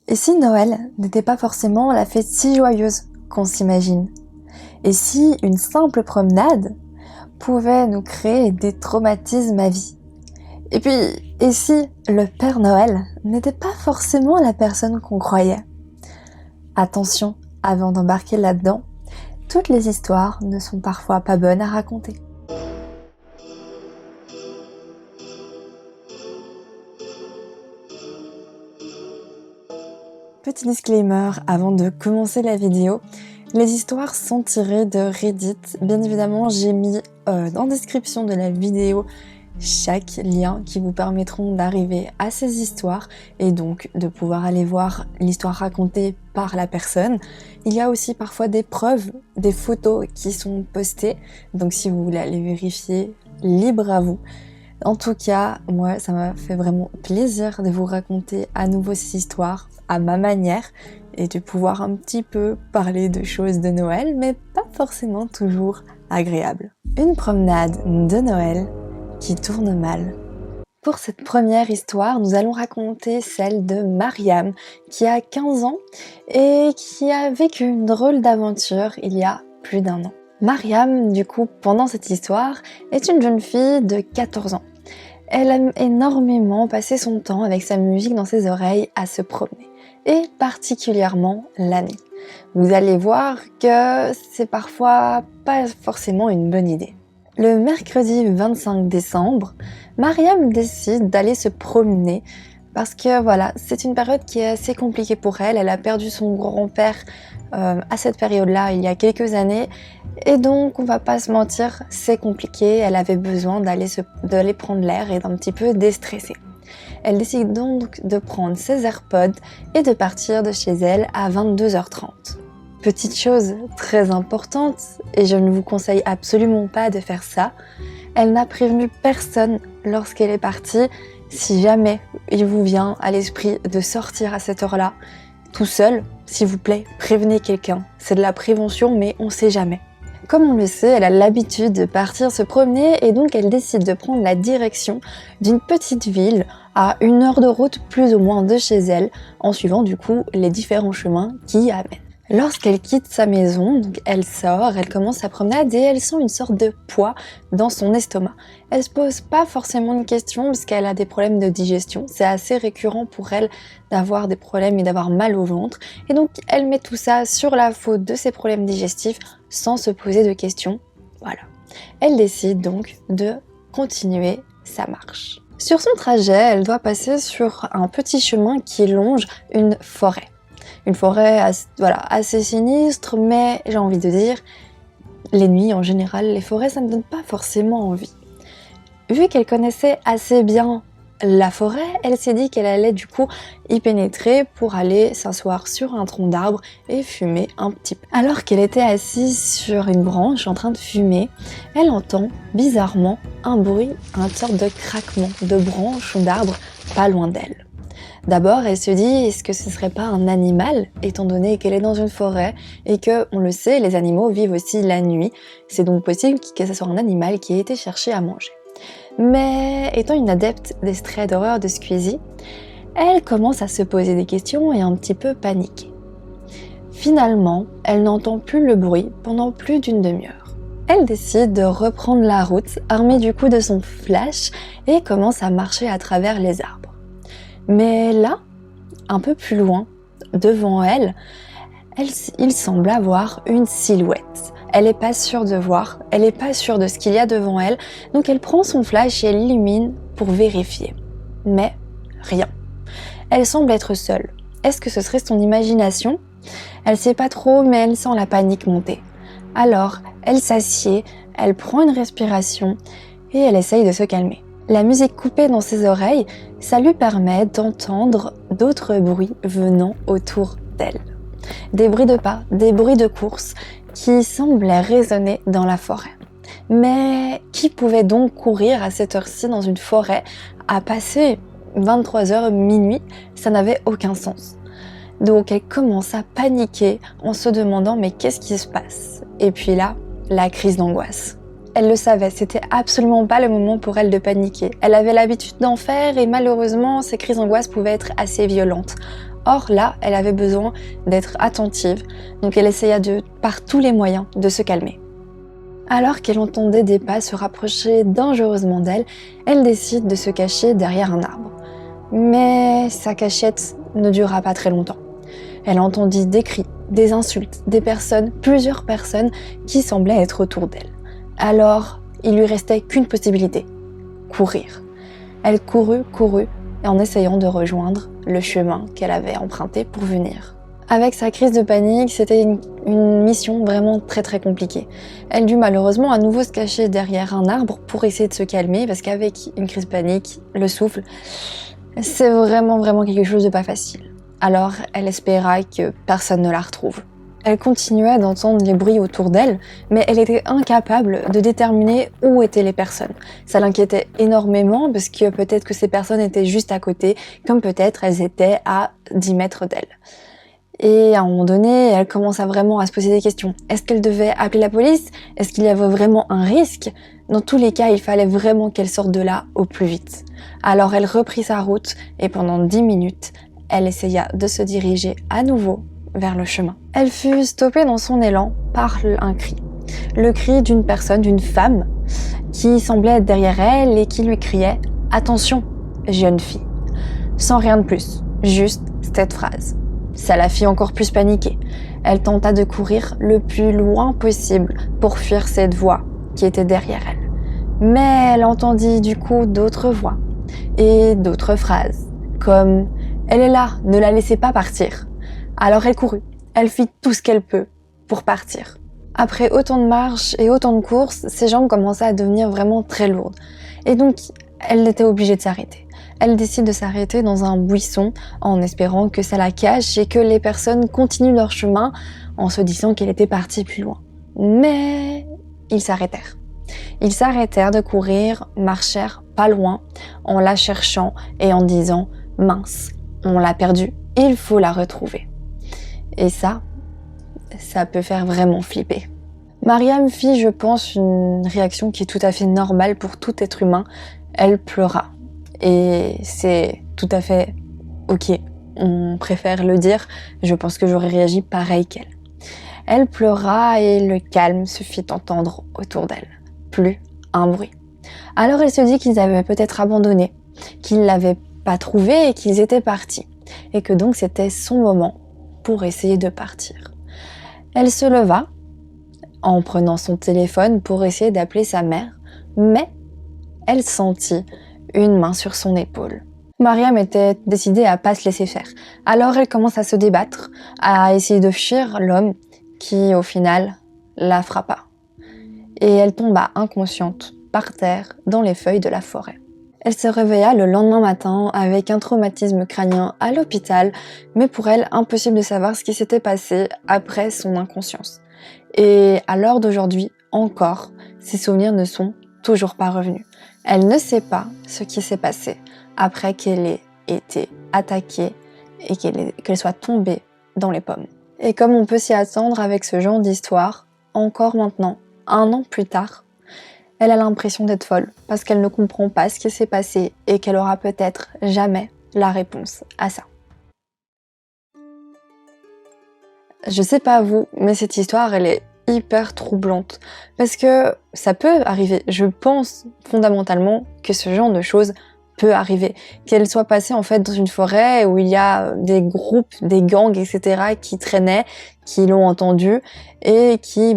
Et si Noël n'était pas forcément la fête si joyeuse qu'on s'imagine? Et si une simple promenade pouvait nous créer des traumatismes à vie? Et puis, et si le Père Noël n'était pas forcément la personne qu'on croyait? Attention, avant d'embarquer là-dedans, toutes les histoires ne sont parfois pas bonnes à raconter. Petit disclaimer avant de commencer la vidéo, les histoires sont tirées de Reddit. Bien évidemment, j'ai mis dans la description de la vidéo chaque lien qui vous permettront d'arriver à ces histoires et donc de pouvoir aller voir l'histoire racontée par la personne. Il y a aussi parfois des preuves, des photos qui sont postées, donc si vous voulez aller vérifier, libre à vous. En tout cas, moi, ça m'a fait vraiment plaisir de vous raconter à nouveau ces histoires à ma manière et de pouvoir un petit peu parler de choses de Noël, mais pas forcément toujours agréables. Une promenade de Noël qui tourne mal. Pour cette première histoire, nous allons raconter celle de Mariam, qui a 15 ans et qui a vécu une drôle d'aventure il y a plus d'1 an. Mariam, du coup, pendant cette histoire, est une jeune fille de 14 ans. Elle aime énormément passer son temps avec sa musique dans ses oreilles à se promener, et particulièrement la nuit. Vous allez voir que c'est parfois pas forcément une bonne idée. Le mercredi 25 décembre, Mariam décide d'aller se promener parce que voilà, c'est une période qui est assez compliquée pour elle. Elle a perdu son grand-père à cette période-là, il y a quelques années. Et donc, on va pas se mentir, c'est compliqué. Elle avait besoin d'aller prendre l'air et d'un petit peu déstresser. Elle décide donc de prendre ses AirPods et de partir de chez elle à 22h30. Petite chose très importante, et je ne vous conseille absolument pas de faire ça, elle n'a prévenu personne lorsqu'elle est partie. Si jamais il vous vient à l'esprit de sortir à cette heure-là, tout seul, s'il vous plaît, prévenez quelqu'un. C'est de la prévention, mais on sait jamais. Comme on le sait, elle a l'habitude de partir se promener et donc elle décide de prendre la direction d'une petite ville à 1 heure de route plus ou moins de chez elle, en suivant du coup les différents chemins qui y amènent. Lorsqu'elle quitte sa maison, donc elle sort, elle commence sa promenade et elle sent une sorte de poids dans son estomac. Elle se pose pas forcément de questions puisqu'elle a des problèmes de digestion. C'est assez récurrent pour elle d'avoir des problèmes et d'avoir mal au ventre. Et donc elle met tout ça sur la faute de ses problèmes digestifs sans se poser de questions. Voilà. Elle décide donc de continuer sa marche. Sur son trajet, elle doit passer sur un petit chemin qui longe une forêt. Une forêt assez sinistre, mais j'ai envie de dire, les nuits en général, les forêts, ça ne donne pas forcément envie. Vu qu'elle connaissait assez bien la forêt, elle s'est dit qu'elle allait du coup y pénétrer pour aller s'asseoir sur un tronc d'arbre et fumer un petit peu. Alors qu'elle était assise sur une branche en train de fumer, elle entend bizarrement un bruit, une sorte de craquement de branches ou d'arbres pas loin d'elle. D'abord, elle se dit, est-ce que ce serait pas un animal, étant donné qu'elle est dans une forêt et que, on le sait, les animaux vivent aussi la nuit. C'est donc possible que ce soit un animal qui ait été chercher à manger. Mais étant une adepte des traits d'horreur de Squeezie, elle commence à se poser des questions et un petit peu paniquer. Finalement, elle n'entend plus le bruit pendant plus d'1 demi-heure. Elle décide de reprendre la route, armée du coup de son flash, et commence à marcher à travers les arbres. Mais là, un peu plus loin, devant elle, il semble avoir une silhouette. Elle n'est pas sûre de voir, elle n'est pas sûre de ce qu'il y a devant elle, donc elle prend son flash et elle l'illumine pour vérifier. Mais rien. Elle semble être seule. Est-ce que ce serait son imagination? Elle sait pas trop, mais elle sent la panique monter. Alors, elle s'assied, elle prend une respiration et elle essaye de se calmer. La musique coupée dans ses oreilles, ça lui permet d'entendre d'autres bruits venant autour d'elle. Des bruits de pas, des bruits de course qui semblaient résonner dans la forêt. Mais qui pouvait donc courir à cette heure-ci dans une forêt à passer 23h minuit? Ça n'avait aucun sens. Donc elle commence à paniquer en se demandant mais qu'est-ce qui se passe? Et puis là, la crise d'angoisse. Elle le savait, c'était absolument pas le moment pour elle de paniquer. Elle avait l'habitude d'en faire et malheureusement, ces crises d'angoisse pouvaient être assez violentes. Or là, elle avait besoin d'être attentive, donc elle essaya par tous les moyens de se calmer. Alors qu'elle entendait des pas se rapprocher dangereusement d'elle, elle décide de se cacher derrière un arbre. Mais sa cachette ne dura pas très longtemps. Elle entendit des cris, des insultes, plusieurs personnes qui semblaient être autour d'elle. Alors, il lui restait qu'une possibilité, courir. Elle courut, en essayant de rejoindre le chemin qu'elle avait emprunté pour venir. Avec sa crise de panique, c'était une mission vraiment très très compliquée. Elle dut malheureusement à nouveau se cacher derrière un arbre pour essayer de se calmer, parce qu'avec une crise de panique, le souffle, c'est vraiment quelque chose de pas facile. Alors elle espéra que personne ne la retrouve. Elle continuait d'entendre les bruits autour d'elle, mais elle était incapable de déterminer où étaient les personnes. Ça l'inquiétait énormément parce que peut-être que ces personnes étaient juste à côté, comme peut-être elles étaient à 10 mètres d'elle. Et à un moment donné, elle commença vraiment à se poser des questions. Est-ce qu'elle devait appeler la police? Est-ce qu'il y avait vraiment un risque? Dans tous les cas, il fallait vraiment qu'elle sorte de là au plus vite. Alors elle reprit sa route et pendant 10 minutes, elle essaya de se diriger à nouveau vers le chemin. Elle fut stoppée dans son élan par un cri. Le cri d'une personne, d'une femme, qui semblait être derrière elle et qui lui criait « Attention, jeune fille !» Sans rien de plus, juste cette phrase. Ça la fit encore plus paniquer. Elle tenta de courir le plus loin possible pour fuir cette voix qui était derrière elle. Mais elle entendit du coup d'autres voix et d'autres phrases, comme « Elle est là, ne la laissez pas partir !» Alors elle courut, elle fit tout ce qu'elle peut pour partir. Après autant de marches et autant de courses, ses jambes commençaient à devenir vraiment très lourdes. Et donc, elle était obligée de s'arrêter. Elle décide de s'arrêter dans un buisson en espérant que ça la cache et que les personnes continuent leur chemin en se disant qu'elle était partie plus loin. Mais ils s'arrêtèrent. Ils s'arrêtèrent de courir, marchèrent pas loin en la cherchant et en disant « Mince, on l'a perdue, il faut la retrouver ». Et ça peut faire vraiment flipper. Mariam fit, je pense, une réaction qui est tout à fait normale pour tout être humain. Elle pleura. Et c'est tout à fait ok, on préfère le dire. Je pense que j'aurais réagi pareil qu'elle. Elle pleura et le calme se fit entendre autour d'elle. Plus un bruit. Alors elle se dit qu'ils avaient peut-être abandonné, qu'ils l'avaient pas trouvé et qu'ils étaient partis. Et que donc c'était son moment pour essayer de partir. Elle se leva en prenant son téléphone pour essayer d'appeler sa mère, mais elle sentit une main sur son épaule. Mariam était décidée à pas se laisser faire. Alors elle commence à se débattre, à essayer de fuir l'homme qui, au final, la frappa. Et elle tomba inconsciente, par terre, dans les feuilles de la forêt. Elle se réveilla le lendemain matin avec un traumatisme crânien à l'hôpital, mais pour elle, impossible de savoir ce qui s'était passé après son inconscience. Et à l'heure d'aujourd'hui, encore, ses souvenirs ne sont toujours pas revenus. Elle ne sait pas ce qui s'est passé après qu'elle ait été attaquée et qu'elle soit tombée dans les pommes. Et comme on peut s'y attendre avec ce genre d'histoire, encore maintenant, 1 an plus tard, elle a l'impression d'être folle parce qu'elle ne comprend pas ce qui s'est passé et qu'elle aura peut-être jamais la réponse à ça. Je sais pas vous, mais cette histoire, elle est hyper troublante parce que ça peut arriver. Je pense fondamentalement que ce genre de choses peut arriver. Qu'elle soit passée en fait dans une forêt où il y a des groupes, des gangs, etc. qui traînaient, qui l'ont entendue et qui,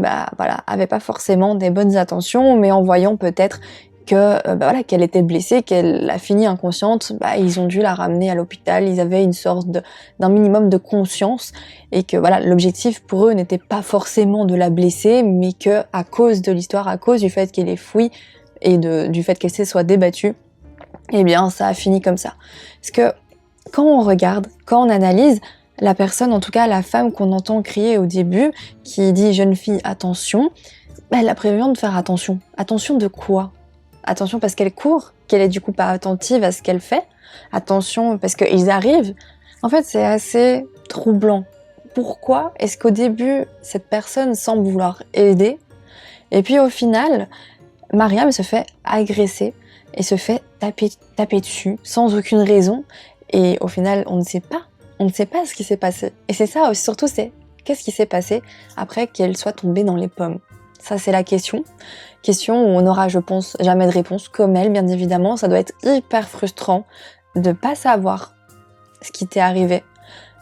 avaient pas forcément des bonnes intentions, mais en voyant peut-être que, qu'elle était blessée, qu'elle a fini inconsciente, ils ont dû la ramener à l'hôpital. Ils avaient une sorte d'un minimum de conscience et que l'objectif pour eux n'était pas forcément de la blesser, mais que à cause de l'histoire, à cause du fait qu'elle ait fui et du fait qu'elle se soit débattue, eh bien, ça a fini comme ça. Parce que quand on regarde, quand on analyse, la personne, en tout cas la femme qu'on entend crier au début, qui dit « jeune fille, attention », elle a prévu de faire attention. Attention de quoi ? Attention parce qu'elle court, qu'elle est du coup pas attentive à ce qu'elle fait. Attention parce qu'ils arrivent. En fait, c'est assez troublant. Pourquoi est-ce qu'au début, cette personne semble vouloir aider, et puis au final, Mariam se fait agresser et se fait taper dessus sans aucune raison, et au final on ne sait pas On ne sait pas ce qui s'est passé. Et c'est ça, surtout, c'est qu'est-ce qui s'est passé après qu'elle soit tombée dans les pommes? Ça, c'est la question. Question où on n'aura, je pense, jamais de réponse, comme elle, bien évidemment. Ça doit être hyper frustrant de pas savoir ce qui t'est arrivé.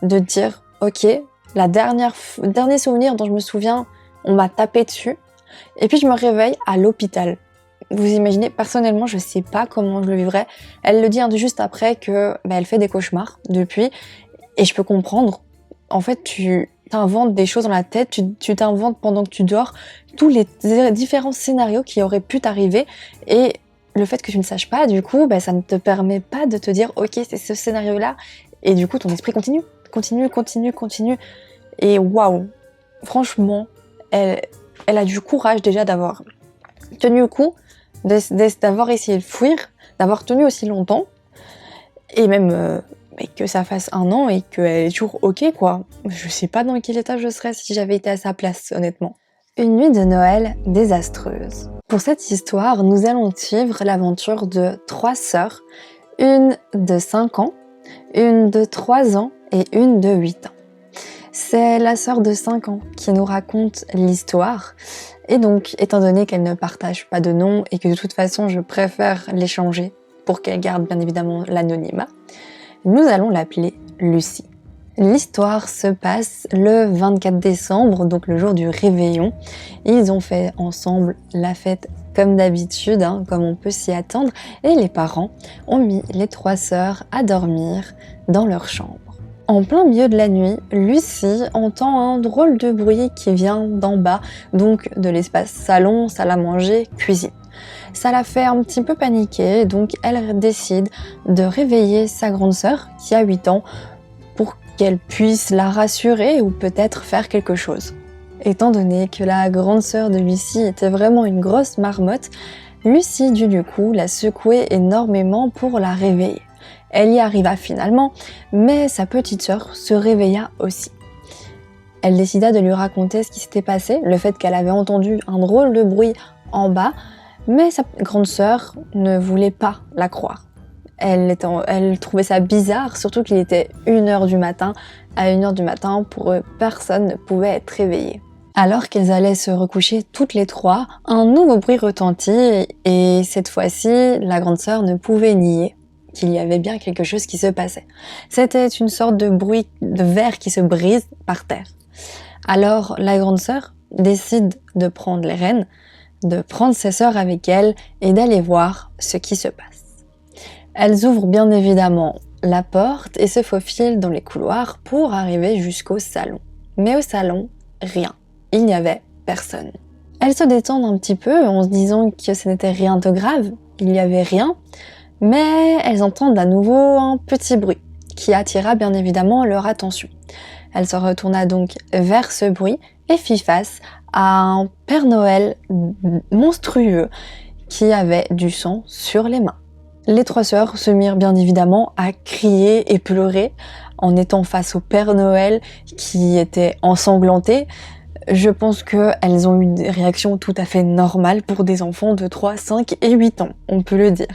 De dire, ok, dernier souvenir dont je me souviens, on m'a tapé dessus. Et puis je me réveille à l'hôpital. Vous imaginez, personnellement, je sais pas comment je le vivrais. Elle le dit juste après que elle fait des cauchemars depuis. Et je peux comprendre. En fait, tu t'inventes des choses dans la tête, tu t'inventes pendant que tu dors tous les différents scénarios qui auraient pu t'arriver. Et le fait que tu ne saches pas, du coup, ça ne te permet pas de te dire, ok, c'est ce scénario-là. Et du coup, ton esprit continue. Et waouh, franchement, elle a du courage déjà d'avoir tenu le coup, d'avoir essayé de fuir, d'avoir tenu aussi longtemps. Et même que ça fasse 1 an et qu'elle est toujours ok, quoi. Je sais pas dans quel état je serais si j'avais été à sa place, honnêtement. Une nuit de Noël désastreuse. Pour cette histoire, nous allons suivre l'aventure de 3 sœurs, une de 5 ans, une de 3 ans et une de 8 ans. C'est la sœur de 5 ans qui nous raconte l'histoire. Et donc, étant donné qu'elle ne partage pas de nom et que de toute façon je préfère l'échanger pour qu'elle garde bien évidemment l'anonymat, nous allons l'appeler Lucie. L'histoire se passe le 24 décembre, donc le jour du réveillon. Ils ont fait ensemble la fête comme d'habitude, comme on peut s'y attendre, et les parents ont mis les 3 sœurs à dormir dans leur chambre. En plein milieu de la nuit, Lucie entend un drôle de bruit qui vient d'en bas, donc de l'espace salon, salle à manger, cuisine. Ça la fait un petit peu paniquer, donc elle décide de réveiller sa grande sœur, qui a 8 ans, pour qu'elle puisse la rassurer ou peut-être faire quelque chose. Étant donné que la grande sœur de Lucie était vraiment une grosse marmotte, Lucie dut du coup la secouer énormément pour la réveiller. Elle y arriva finalement, mais sa petite sœur se réveilla aussi. Elle décida de lui raconter ce qui s'était passé, le fait qu'elle avait entendu un drôle de bruit en bas, mais sa grande sœur ne voulait pas la croire. Elle trouvait ça bizarre, surtout qu'il était 1h du matin. À 1h du matin, pour eux, personne ne pouvait être réveillé. Alors qu'elles allaient se recoucher toutes les 3, un nouveau bruit retentit et cette fois-ci, la grande sœur ne pouvait nier qu'il y avait bien quelque chose qui se passait. C'était une sorte de bruit de verre qui se brise par terre. Alors la grande sœur décide de prendre les rênes, de prendre ses sœurs avec elle et d'aller voir ce qui se passe. Elles ouvrent bien évidemment la porte et se faufilent dans les couloirs pour arriver jusqu'au salon. Mais au salon, rien. Il n'y avait personne. Elles se détendent un petit peu en se disant que ce n'était rien de grave, il n'y avait rien, mais elles entendent à nouveau un petit bruit qui attira bien évidemment leur attention. Elle se retourna donc vers ce bruit et fit face à un Père Noël monstrueux qui avait du sang sur les mains. Les 3 sœurs se mirent bien évidemment à crier et pleurer en étant face au Père Noël qui était ensanglanté. Je pense qu'elles ont eu des réactions tout à fait normales pour des enfants de 3, 5 et 8 ans, on peut le dire.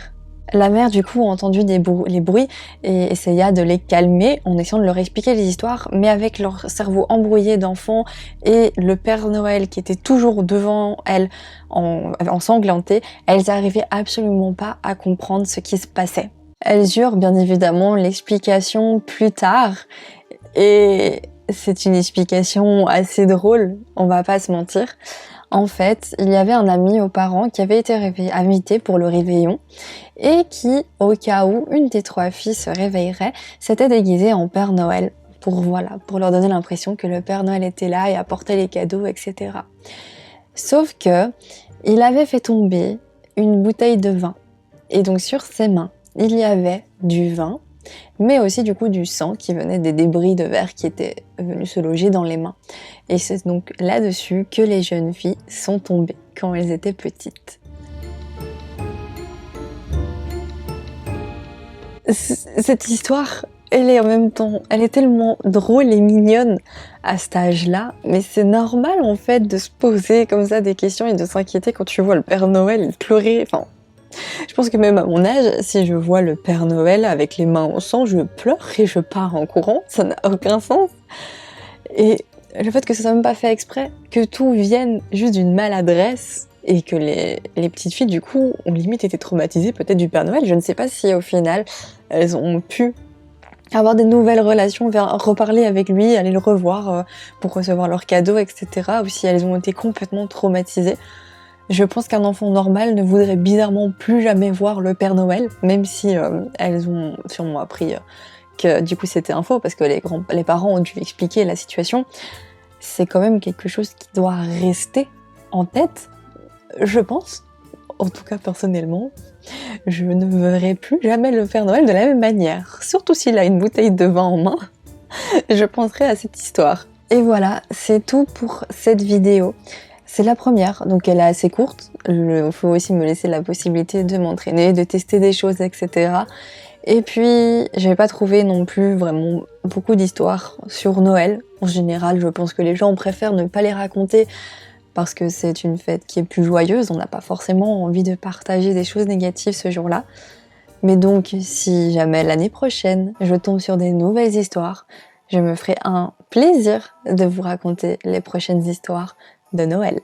La mère du coup a entendu les bruits et essaya de les calmer en essayant de leur expliquer les histoires, mais avec leur cerveau embrouillé d'enfants et le Père Noël qui était toujours devant elles ensanglanté, elles n'arrivaient absolument pas à comprendre ce qui se passait. Elles eurent bien évidemment l'explication plus tard et c'est une explication assez drôle, on va pas se mentir. En fait, il y avait un ami aux parents qui avait été invité pour le réveillon et qui, au cas où une des 3 filles se réveillerait, s'était déguisée en Père Noël pour leur donner l'impression que le Père Noël était là et apportait les cadeaux, etc. Sauf que il avait fait tomber une bouteille de vin et donc sur ses mains, il y avait du vin, mais aussi du coup du sang qui venait des débris de verre qui étaient venus se loger dans les mains. Et c'est donc là-dessus que les jeunes filles sont tombées quand elles étaient petites. Cette histoire, elle est tellement drôle et mignonne à cet âge-là, mais c'est normal en fait de se poser comme ça des questions et de s'inquiéter quand tu vois le Père Noël pleurer, Je pense que même à mon âge, si je vois le Père Noël avec les mains au sang, je pleure et je pars en courant, ça n'a aucun sens. Et le fait que ça soit même pas fait exprès, que tout vienne juste d'une maladresse, et que les petites filles, du coup, ont limite été traumatisées peut-être du Père Noël. Je ne sais pas si au final, elles ont pu avoir des nouvelles relations, reparler avec lui, aller le revoir pour recevoir leurs cadeaux, etc. Ou si elles ont été complètement traumatisées. Je pense qu'un enfant normal ne voudrait bizarrement plus jamais voir le Père Noël, même si elles ont sûrement appris que du coup c'était un faux, parce que les parents ont dû expliquer la situation. C'est quand même quelque chose qui doit rester en tête, je pense. En tout cas, personnellement, je ne verrai plus jamais le Père Noël de la même manière. Surtout s'il a une bouteille de vin en main, je penserai à cette histoire. Et voilà, c'est tout pour cette vidéo. C'est la première, donc elle est assez courte. Il faut aussi me laisser la possibilité de m'entraîner, de tester des choses, etc. Et puis, j'avais pas trouvé non plus vraiment beaucoup d'histoires sur Noël. En général, je pense que les gens préfèrent ne pas les raconter parce que c'est une fête qui est plus joyeuse. On n'a pas forcément envie de partager des choses négatives ce jour-là. Mais donc, si jamais l'année prochaine, je tombe sur des nouvelles histoires, je me ferai un plaisir de vous raconter les prochaines histoires de Noël.